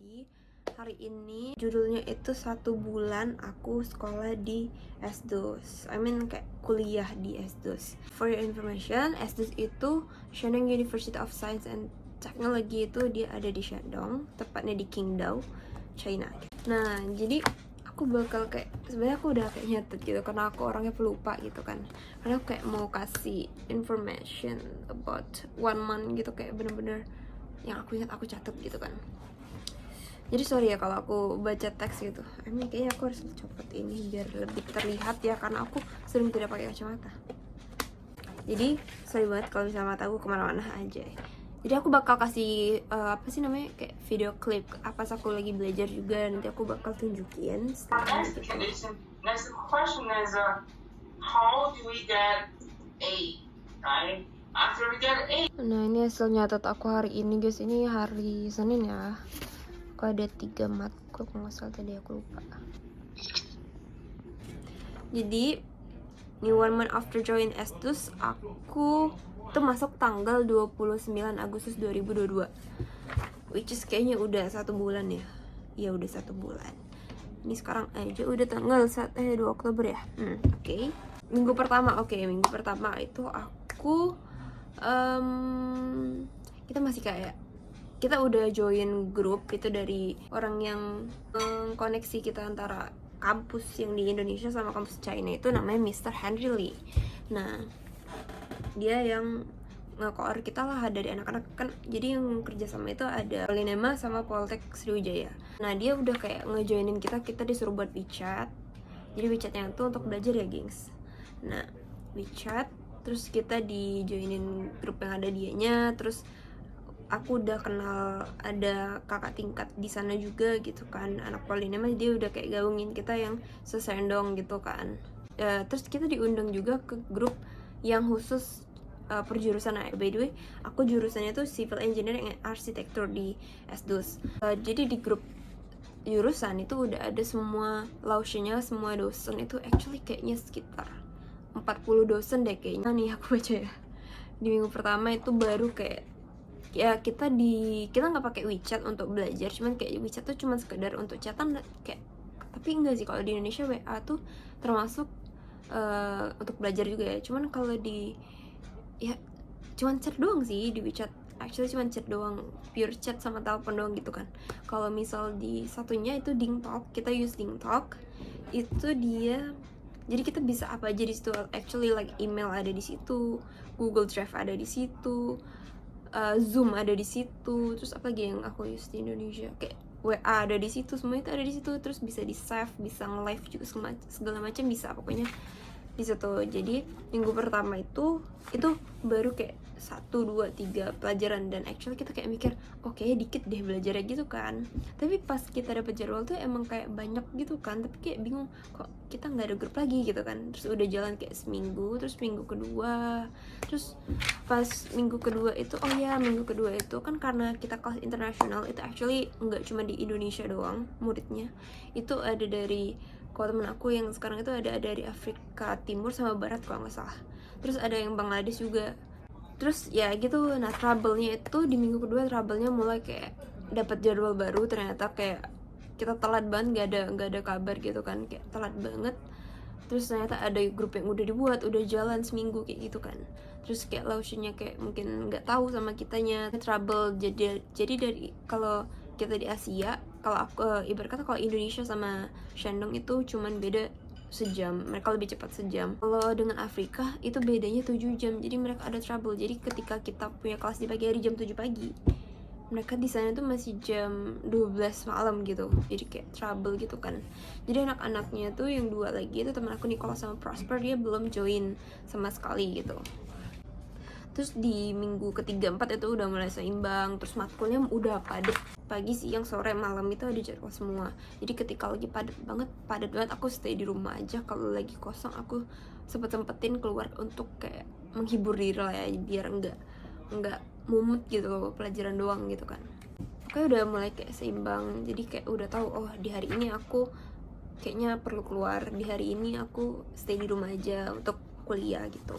Jadi hari ini judulnya itu 1 bulan aku sekolah di S2. Kayak kuliah di S2. For your information, S2 itu Shandong University of Science and Technology, itu dia ada di Shandong, tepatnya di Qingdao, China. Nah, jadi aku bakal kayak, sebenarnya aku udah kayak nyatet gitu karena aku orangnya pelupa gitu kan. Karena aku kayak mau kasih information about 1 month gitu, kayak bener-bener yang aku ingat aku catat gitu kan. Jadi sorry ya kalau aku baca teks gitu. Kayaknya aku harus copot ini biar lebih terlihat ya, karena aku sering tidak pakai kacamata. Jadi sorry banget kalau misalnya mata aku kemana-mana aja. Jadi aku bakal kasih kayak video clip apa aku lagi belajar juga, nanti aku bakal tunjukin. Next question is how do we get A, right? After we get A. Nah, ini hasil nyatet aku hari ini guys. Ini hari Senin ya. Aku ada 3 matkul, kalau nggak salah tadi aku lupa. Jadi ini 1 month after join S2, aku tuh masuk tanggal 29 Agustus 2022, which is kayaknya udah 1 bulan ya. Ya udah 1 bulan. Ini sekarang aja udah tanggal 2 Oktober ya. Oke. Minggu pertama itu aku kita masih kayak, kita udah join grup itu dari orang yang koneksi kita antara kampus yang di Indonesia sama kampus China, itu namanya Mr. Henry Lee. Nah, dia yang nge-cover kita lah dari anak-anak kan. Jadi yang kerja sama itu ada Polinema sama Poltek Sriwijaya. Nah, dia udah kayak ngejoinin kita disuruh buat WeChat. Jadi WeChatnya itu untuk belajar ya, gengs. Nah, WeChat, terus kita dijoinin grup yang ada dianya, terus aku udah kenal ada kakak tingkat di sana juga gitu kan, anak Polinema. Dia udah kayak gaungin kita yang sesendong gitu kan. Terus kita diundang juga ke grup yang khusus perjurusan. By the way, aku jurusannya tuh Civil Engineering and Architecture di S2. Jadi di grup jurusan itu udah ada semua lausinya, semua dosen itu actually kayaknya sekitar 40 dosen deh kayaknya. Nih aku baca ya, di minggu pertama itu baru kayak ya kita nggak pakai WeChat untuk belajar, cuman kayak WeChat tuh cuman sekedar untuk chatan kayak. Tapi enggak sih, kalau di Indonesia WA tuh termasuk untuk belajar juga ya. Cuman kalau di ya cuman chat doang sih di WeChat, actually cuman chat doang, pure chat sama telepon doang gitu kan. Kalau misal di satunya itu DingTalk, kita use DingTalk, itu dia jadi kita bisa apa aja di situ. Actually like email ada di situ, Google Drive ada di situ, Zoom ada di situ, terus apa lagi yang aku use di Indonesia, kayak WA ada di situ, semua itu ada di situ. Terus bisa di save, bisa nge-live juga, segala macam bisa pokoknya di situ. Jadi minggu pertama itu baru kayak 1, 2, 3 pelajaran, dan actually kita kayak mikir oke, dikit deh belajarnya gitu kan. Tapi pas kita dapet jadwal tuh emang kayak banyak gitu kan, tapi kayak bingung kok kita nggak ada grup lagi gitu kan. Terus udah jalan kayak seminggu, terus minggu kedua, terus pas minggu kedua itu minggu kedua itu kan karena kita kelas internasional, itu actually nggak cuma di Indonesia doang muridnya, itu ada dari, kalau temen aku yang sekarang itu ada dari Afrika Timur sama Barat kalau nggak salah, terus ada yang Bangladesh juga. Terus ya gitu. Nah, trouble-nya itu di minggu kedua, trouble-nya mulai kayak dapat jadwal baru, ternyata kayak kita telat banget, nggak ada kabar gitu kan, kayak telat banget. Terus ternyata ada grup yang udah dibuat, udah jalan seminggu kayak gitu kan. Terus kayak lausinya kayak mungkin nggak tahu sama kitanya, trouble. Jadi dari, kalau kita di Asia, kalau aku ibarat kata kalau Indonesia sama Shandong itu cuman beda sejam, mereka lebih cepat sejam. Kalau dengan Afrika itu bedanya 7 jam, jadi mereka ada trouble. Jadi ketika kita punya kelas di pagi hari jam 7 pagi, mereka di sana tuh masih jam 12 malam gitu. Jadi kayak trouble gitu kan. Jadi anak-anaknya tuh yang 2 lagi itu teman aku, Nicola sama Prosper, dia belum join sama sekali gitu. Terus di minggu ketiga 4 itu udah mulai seimbang, terus matkulnya udah padat, pagi, siang, sore, malam itu ada jadwal semua. Jadi ketika lagi padat banget aku stay di rumah aja. Kalau lagi kosong aku sempetin keluar untuk kayak menghibur diri lah ya, biar enggak mumut gitu pelajaran doang gitu kan. Pokoknya udah mulai kayak seimbang, jadi kayak udah tahu oh di hari ini aku kayaknya perlu keluar, di hari ini aku stay di rumah aja untuk kuliah gitu.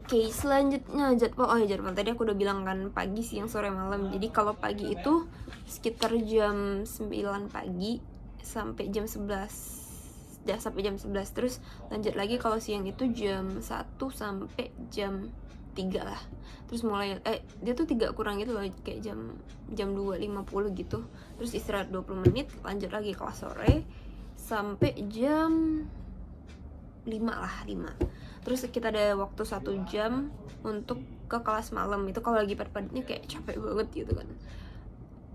Oke, selanjutnya jadwal tadi aku udah bilang kan pagi, siang, sore, malam. Jadi kalau pagi itu sekitar jam 9 pagi sampai jam 11. Sampai jam 11, terus lanjut lagi kalau siang itu jam 1 sampai jam 3 lah. Terus mulai dia tuh 3 kurang gitu loh, kayak jam 2.50 gitu. Terus istirahat 20 menit, lanjut lagi kelas sore sampai jam 5 lah, 5. Terus kita ada waktu 1 jam untuk ke kelas malam. Itu kalau lagi padat-padatnya kayak capek banget gitu kan.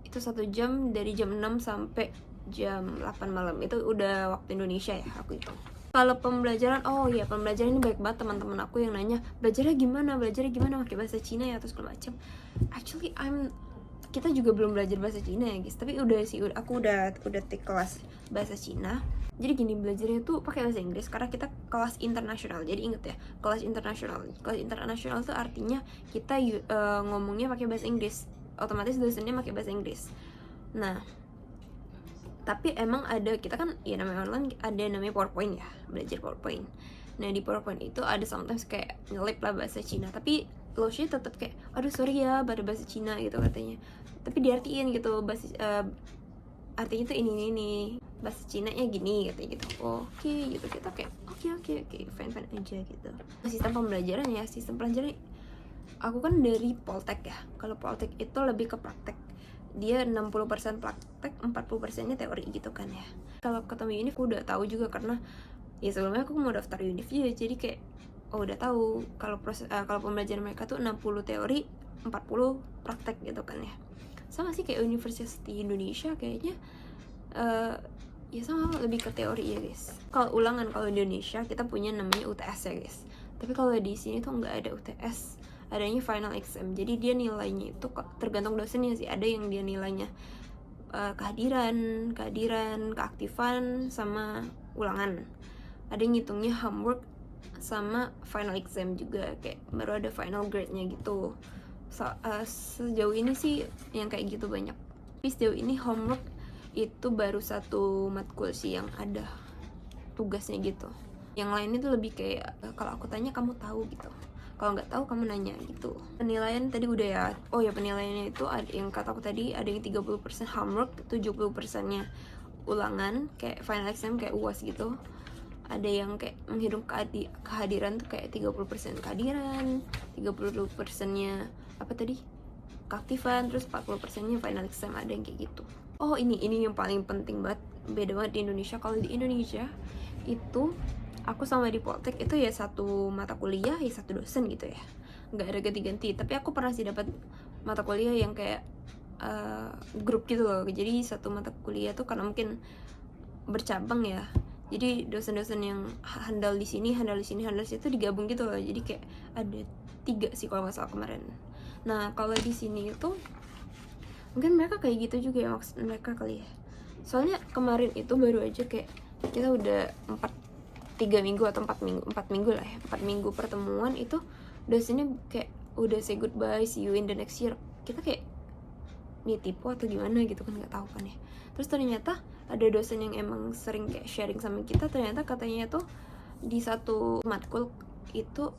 Itu 1 jam dari jam 6 sampai jam 8 malam. Itu udah waktu Indonesia ya aku itu. Kalau pembelajaran, pembelajaran ini baik banget. Teman-teman aku yang nanya, belajarnya gimana pakai bahasa Cina ya atau segala macam. Actually kita juga belum belajar bahasa Cina ya guys, tapi aku udah take kelas bahasa Cina. Jadi gini, belajarnya tuh pakai bahasa Inggris karena kita kelas internasional. Jadi inget ya, kelas internasional tuh artinya kita ngomongnya pakai bahasa Inggris, otomatis dosennya pakai bahasa Inggris. Nah, tapi emang kita kan ya namanya online, ada namanya PowerPoint ya, belajar PowerPoint. Nah di PowerPoint itu ada sometimes kayak ngelip lah bahasa Cina, tapi Loshi tetap kayak aduh sorry ya pada bahasa Cina gitu katanya, tapi diartiin gitu artinya tuh ini bahasa Cina nya gini katanya gitu. Oke gitu, kita kayak oke fine aja gitu. Sistem pelajaran aku kan dari Poltek ya. Kalau Poltek itu lebih ke praktek, dia 60% praktek, 40% nya teori gitu kan ya. Kalau ketemu Unif aku udah tahu juga karena ya sebelumnya aku mau daftar Unif ya, jadi kayak udah tahu kalau kalau pembelajaran mereka tuh 60 teori, 40 praktek gitu kan ya. Sama sih kayak Universitas di Indonesia kayaknya ya sama, lebih ke teori ya guys. Kalau ulangan, kalau di Indonesia kita punya namanya UTS ya guys, tapi kalau di sini tuh nggak ada UTS, adanya final exam. Jadi dia nilainya itu tergantung dosennya sih. Ada yang dia nilainya kehadiran, keaktifan, sama ulangan. Ada yang ngitungnya homework sama final exam juga, kayak baru ada final grade-nya gitu. Sejauh ini sih yang kayak gitu banyak. Tapi sejauh ini homework itu baru 1 matkul sih yang ada tugasnya gitu. Yang lain itu lebih kayak kalau aku tanya kamu tahu gitu, kalau nggak tahu kamu nanya gitu. Penilaian tadi udah ya. Penilaiannya itu ada yang kata aku tadi, ada yang 30% homework, 70% nya ulangan kayak final exam kayak UAS gitu. Ada yang kayak menghitung kehadiran tuh kayak 30% kehadiran, 30% nya keaktifan, terus 40% nya final exam, ada yang kayak gitu. Ini yang paling penting banget, beda banget di Indonesia. Kalau di Indonesia itu aku sama di Poltek itu ya 1 mata kuliah ya 1 dosen gitu ya, nggak ada ganti-ganti. Tapi aku pernah sih dapat mata kuliah yang kayak grup gitu loh. Jadi 1 mata kuliah tuh karena mungkin bercabang ya, jadi dosen-dosen yang handal di sini, handal di situ digabung gitu loh. Jadi kayak ada 3 sih kalau nggak salah kemarin. Nah kalau di sini itu mungkin mereka kayak gitu juga ya, maksud mereka kali ya. Soalnya kemarin itu baru aja kayak kita udah 3 minggu atau 4 minggu lah ya, 4 minggu pertemuan itu dosennya kayak udah say goodbye, see you in the next year. Kita kayak nih tipu atau gimana gitu kan, nggak tahu kan ya. Terus ternyata ada dosen yang emang sering kayak sharing sama kita, ternyata katanya tuh di 1 matkul itu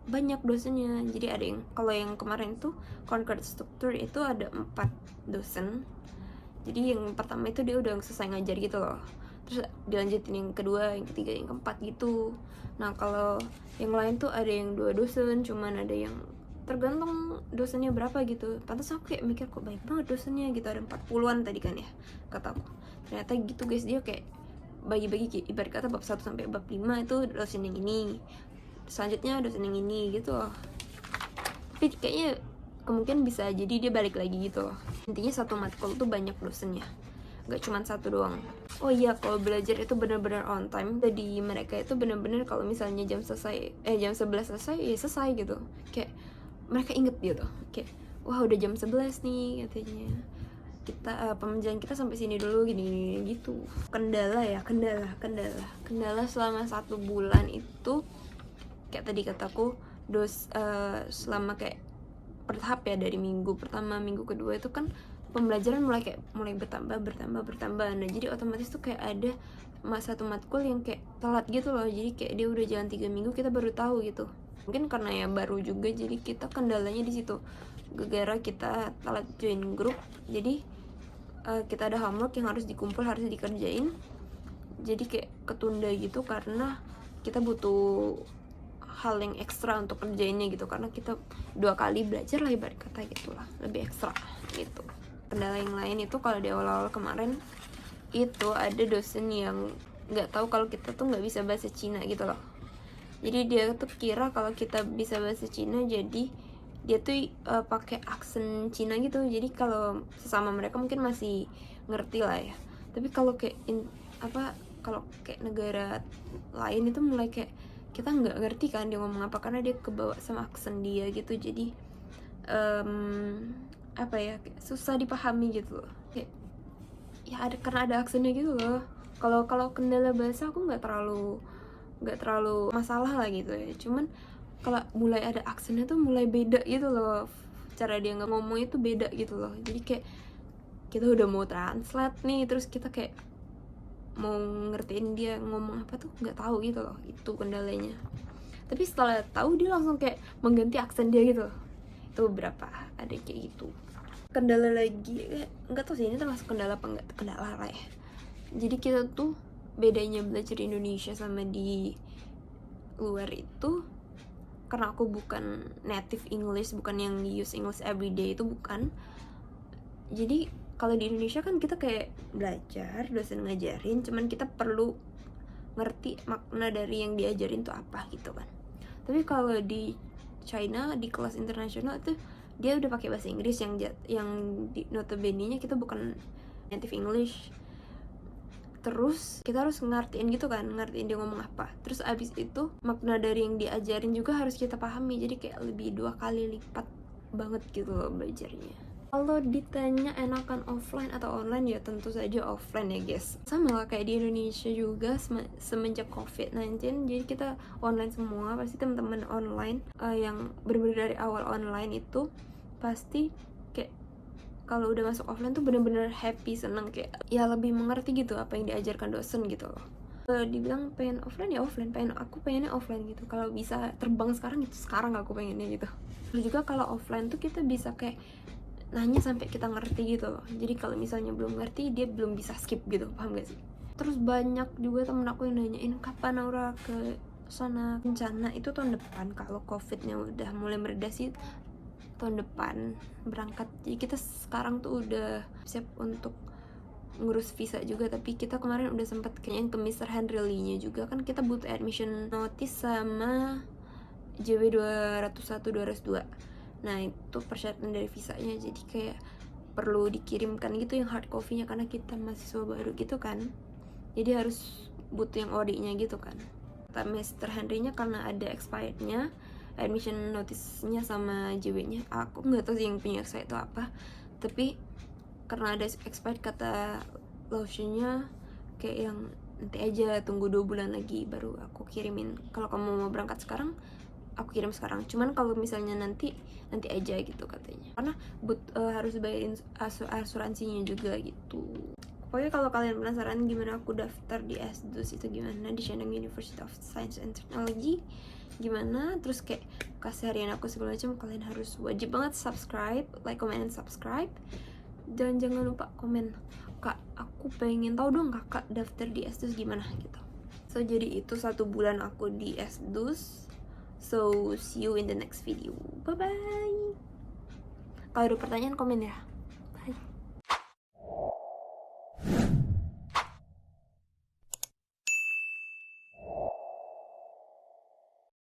banyak dosennya. Jadi ada yang, kalau yang kemarin tuh Concord Structure itu ada 4 dosen. Jadi yang pertama itu dia udah selesai ngajar gitu loh, terus dilanjutin yang kedua, yang ketiga, yang keempat gitu. Nah kalau yang lain tuh ada yang 2 dosen, cuman ada yang tergantung dosennya berapa gitu. Pantas aku kayak mikir kok baik banget dosennya gitu, ada 40-an tadi kan ya kata aku. Ternyata gitu guys, dia kayak bagi-bagi, ibarat kata bab 1 sampai bab 5 itu dosen yang ini, selanjutnya dosen yang ini gitu loh. Tapi kayaknya kemungkinan bisa jadi dia balik lagi gitu loh. Intinya 1 matkul tuh banyak dosennya, gak cuma 1 doang. Kalau belajar itu benar-benar on time. Jadi mereka itu benar-benar kalau misalnya jam 11 selesai ya selesai gitu. Kayak mereka inget gitu, kayak wah udah jam 11 nih katanya, kita pembelajaran kita sampai sini dulu gini gitu. Kendala selama 1 bulan itu kayak tadi kataku selama kayak bertahap ya, dari minggu pertama, minggu kedua itu kan pembelajaran mulai bertambah. Nah jadi otomatis tuh kayak ada 1 matkul yang kayak telat gitu loh. Jadi kayak dia udah jalan 3 minggu kita baru tahu gitu. Mungkin karena ya baru juga, jadi kita kendalanya di situ. Gara-gara kita telat join grup, jadi kita ada homework yang harus dikumpul, harus dikerjain, jadi kayak ketunda gitu karena kita butuh hal yang ekstra untuk kerjainnya gitu, karena kita 2 kali belajar lah ibarat kata gitu lah, lebih ekstra gitu. Kendala yang lain itu kalau di awal-awal kemarin itu ada dosen yang nggak tahu kalau kita tuh nggak bisa bahasa Cina gitu loh. Jadi dia tuh kira kalau kita bisa bahasa Cina, jadi dia tuh pakai aksen Cina gitu. Jadi kalau sesama mereka mungkin masih ngerti lah ya, tapi kalau kayak kalau kayak negara lain itu mulai kayak kita nggak ngerti kan dia ngomong apa, karena dia kebawa sama aksen dia gitu. Jadi kayak susah dipahami gitu loh. Kayak ya karena ada aksennya gitu loh. Kalau kendala bahasa aku nggak terlalu masalah lah gitu ya. Cuman kalau mulai ada aksennya tuh mulai beda gitu loh, cara dia ngomong itu beda gitu loh. Jadi kayak kita udah mau translate nih, terus kita kayak mau ngertiin dia ngomong apa tuh nggak tahu gitu loh. Itu kendalanya. Tapi setelah tahu dia langsung kayak mengganti aksen dia gitu loh. Itu beberapa ada kayak gitu. Kendala lagi nggak tahu sih ini termasuk kendala apa nggak, kendala lah ya. Jadi kita tuh bedanya belajar di Indonesia sama di luar itu, karena aku bukan native English, bukan yang use English everyday, itu bukan. Jadi kalau di Indonesia kan kita kayak belajar, dosen ngajarin, cuman kita perlu ngerti makna dari yang diajarin tuh apa gitu kan. Tapi kalau di China, di kelas internasional itu dia udah pakai bahasa Inggris yang di notabene-nya kita bukan native English. Terus kita harus ngertiin gitu kan, ngertiin dia ngomong apa. Terus abis itu makna dari yang diajarin juga harus kita pahami. Jadi kayak lebih 2 kali lipat banget gitu loh belajarnya. Kalau ditanya enakan offline atau online, ya tentu saja offline ya guys. Sama lah kayak di Indonesia juga semenjak COVID-19, jadi kita online semua. Pasti teman-teman online yang bener-bener dari awal online itu pasti kayak kalau udah masuk offline tuh bener-bener happy, seneng, kayak ya lebih mengerti gitu apa yang diajarkan dosen gitu loh. Dibilang pengen offline ya offline, aku pengennya offline gitu. Kalau bisa terbang sekarang itu sekarang aku pengennya gitu. Terus juga kalau offline tuh kita bisa kayak nanya sampai kita ngerti gitu loh. Jadi kalau misalnya belum ngerti, dia belum bisa skip gitu, paham gak sih? Terus banyak juga temen aku yang nanyain kapan Aura ke sana. Rencana itu tahun depan, kalau COVID-nya udah mulai mereda sih tahun depan berangkat. Jadi kita sekarang tuh udah siap untuk ngurus visa juga, tapi kita kemarin udah sempat kayaknya ke Mr. Henry Lee-nya juga kan, kita butuh admission notice sama JW 201 202. Nah itu persyaratan dari visanya, jadi kayak perlu dikirimkan gitu yang hard copy-nya, karena kita mahasiswa baru gitu kan, jadi harus butuh yang OD-nya gitu kan. Mr. Henry-nya karena ada expired-nya, admission notice-nya sama JW-nya, aku nggak tahu sih yang punya expired itu apa, tapi karena ada expired kata lotionnya kayak yang nanti aja, tunggu 2 bulan lagi baru aku kirimin. Kalau kamu mau berangkat sekarang, aku kirim sekarang. Cuman kalau misalnya nanti aja gitu katanya, karena harus bayarin asuransinya juga gitu. Pokoknya kalau kalian penasaran gimana aku daftar di SDUS itu gimana, di Shandong University of Science and Technology gimana, terus kayak keseharian aku segala macam, kalian harus wajib banget subscribe, like, comment, and subscribe. Jangan lupa komen, kak aku pengen tahu dong kakak daftar di SDUS gimana gitu. So jadi itu 1 bulan aku di SDUS. So see you in the next video. Bye bye. Kalau ada pertanyaan komen ya. Bye.